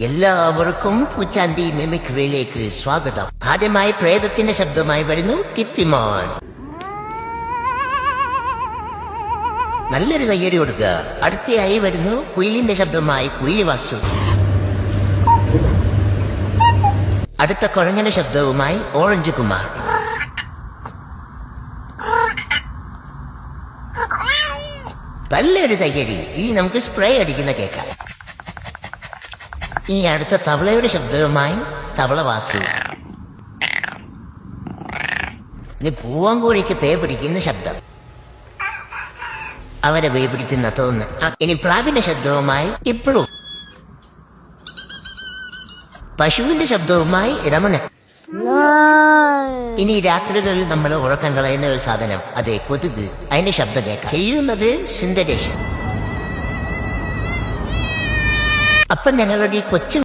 എല്ലാവർക്കും പൂച്ചാന്തി മിമിക്രിയിലേക്ക് സ്വാഗതം. ആദ്യമായി പ്രേതത്തിന്റെ ശബ്ദമായി വരുന്നു കിപ്പിമോൻ. നല്ലൊരു കയ്യടി കൊടുക്കുക. അടുത്തയായി വരുന്നു കുയിലിന്റെ ശബ്ദമായി കുയിലി വാസു. അടുത്ത കുഴഞ്ഞന്റെ ശബ്ദവുമായി ഓറഞ്ച് കുമാർ. നല്ലൊരു കയ്യടി. ഇനി നമുക്ക് സ്പ്രേ അടിക്കുന്ന കേൾക്കാം. ഈ അടുത്ത തവളയുടെ ശബ്ദവുമായി തവള വാസു. ഇനി പൂവാങ്കൂഴിക്ക് പേ പിടിക്കുന്ന ശബ്ദം, അവരെ പേ പിടിക്കുന്ന തോന്നുന്നു. ഇനി പ്രാവിന്റെ ശബ്ദവുമായി ഇപ്പോഴും. പശുവിന്റെ ശബ്ദവുമായി രമണൻ. ഇനി രാത്രികളിൽ നമ്മൾ ഉറക്കം കളയുന്ന ഒരു സാധനം, അതെ കൊതുക്. അതിന്റെ ശബ്ദം കേൾക്കാം. ചെയ്യുന്നത് സുന്ദരേശൻ. അപ്പം ഞങ്ങളുടെ ഈ കൊച്ചു